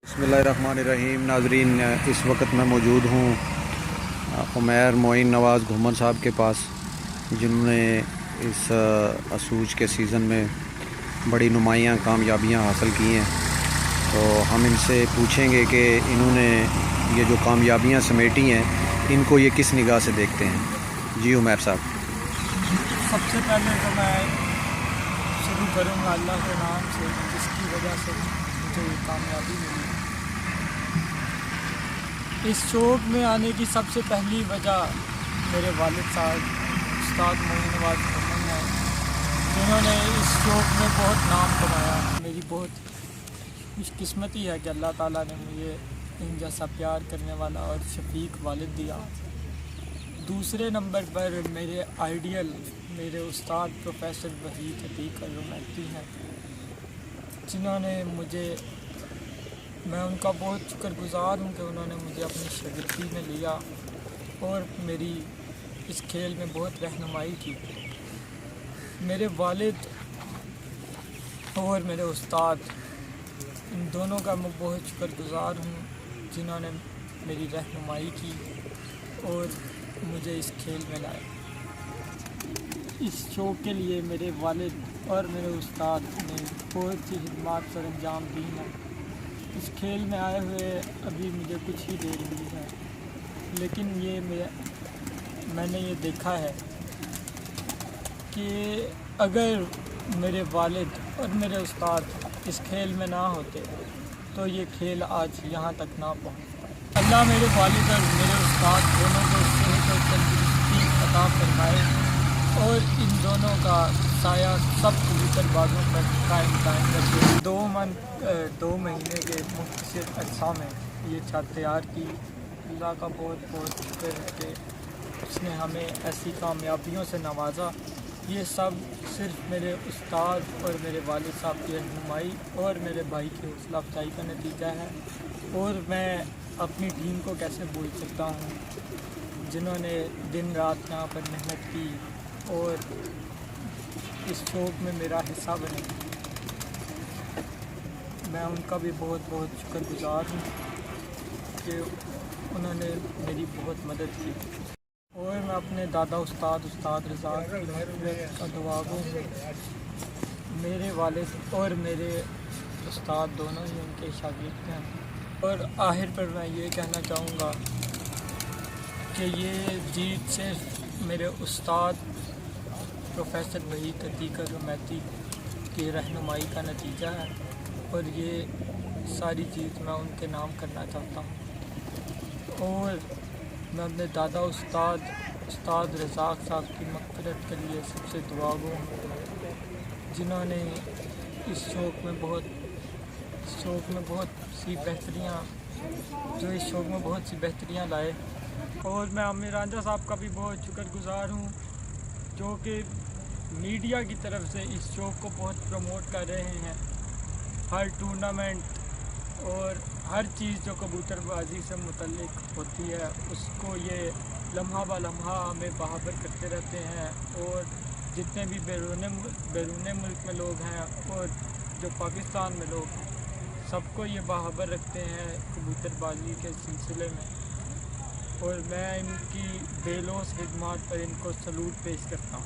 बिस्मिल्लाहिर्रहमानिर्रहीम। नाजरीन, इस वक्त मैं मौजूद हूँ उमैर मोइन नवाज़ घुमन साहब के पास, जिन्होंने इस असूज के सीज़न में बड़ी नुमायाँ कामयाबियाँ हासिल की हैं। तो हम इनसे पूछेंगे कि इन्होंने ये जो कामयाबियाँ समेटी हैं, इनको ये किस निगाह से देखते हैं। जी उमैर साहब। सबसे पहले तो मैं शुरू करूँगा अल्लाह के नाम से, जिसकी वजह से मुझे ये कामयाबी मिली। इस शौक़ में आने की सबसे पहली वजह मेरे वालिद साहब उस्ताद मोइन नवाज़ घुमन हैं, जिन्होंने इस शौक़ में बहुत नाम कमाया। मेरी बहुत खुशकिस्मती है कि अल्लाह ताला ने मुझे इन जैसा प्यार करने वाला और शफीक वालिद दिया। दूसरे नंबर पर मेरे आइडियल मेरे उस्ताद प्रोफेसर वहीद अतीक रुमैती हैं, जिन्होंने मैं उनका बहुत शुक्रगुज़ार हूँ कि उन्होंने मुझे अपनी शागिर्दी में लिया और मेरी इस खेल में बहुत रहनुमाई की। मेरे वालिद और मेरे उस्ताद, इन दोनों का मैं बहुत शुक्रगुज़ार हूँ, जिन्होंने मेरी रहनुमाई की और मुझे इस खेल में लाया। इस शौक़ के लिए मेरे वालिद और मेरे उस्ताद ने बहुत सी खिदमत सर अंजाम दी हैं। इस खेल में आए हुए अभी मुझे कुछ ही देर हुई है, लेकिन मैंने ये देखा है कि अगर मेरे वालिद और मेरे उस्ताद इस खेल में ना होते तो ये खेल आज यहाँ तक ना पहुँचता। अल्लाह मेरे वालिद और मेरे उस्ताद दोनों को सेहत और तंदुरुस्ती अता फरमाए और इन दोनों का साया सब कबूतरबाजों पर कायम रखे। 2 महीने के मुख्तसर अरसा में ये छत तैयार की। अल्लाह का बहुत बहुत शुक्र है कि उसने हमें ऐसी कामयाबियों से नवाजा। ये सब सिर्फ मेरे उस्ताद और मेरे वालिद साहब की रहनुमाई और मेरे भाई की हौसला अफजाई का नतीजा है। और मैं अपनी टीम को कैसे भूल सकता हूँ, जिन्होंने दिन रात यहाँ पर मेहनत की और इस शौक़ में मेरा हिस्सा बने। मैं उनका भी बहुत बहुत शुक्रगुज़ार हूँ कि उन्होंने मेरी बहुत मदद की। और मैं अपने दादा उस्ताद रज़ाक का दुआ गो हूँ। मेरे वालिद और मेरे उस्ताद दोनों ही उनके शागिर्द हैं। और आखिर पर मैं ये कहना चाहूँगा कि ये जीत सिर्फ मेरे उस्ताद प्रोफेसर वहीद अतीक रुमैती की रहनुमाई का नतीजा है, और ये सारी चीज़ मैं उनके नाम करना चाहता हूँ। और मैं अपने दादा उस्ताद रज़ाक साहब की मग़फ़िरत के लिए सबसे दुआ गो हूँ, जिन्होंने इस शौक़ में बहुत सी बेहतरियाँ लाए। और मैं आमिर रांझा साहब का भी बहुत शुक्रगुज़ार हूँ, जो कि मीडिया की तरफ से इस शौक़ को बहुत प्रमोट कर रहे हैं। हर टूर्नामेंट और हर चीज़ जो कबूतरबाजी से मुतल्लिक होती है, उसको ये लम्हा ब लम्हा हमें बाखबर करते रहते हैं। और जितने भी बैरून मुल्क में लोग हैं और जो पाकिस्तान में लोग हैं, सबको ये बाखबर रखते हैं कबूतरबाजी के सिलसिले में। और मैं इनकी बेलौस खिदमत पर इनको सलूट पेश करता हूँ।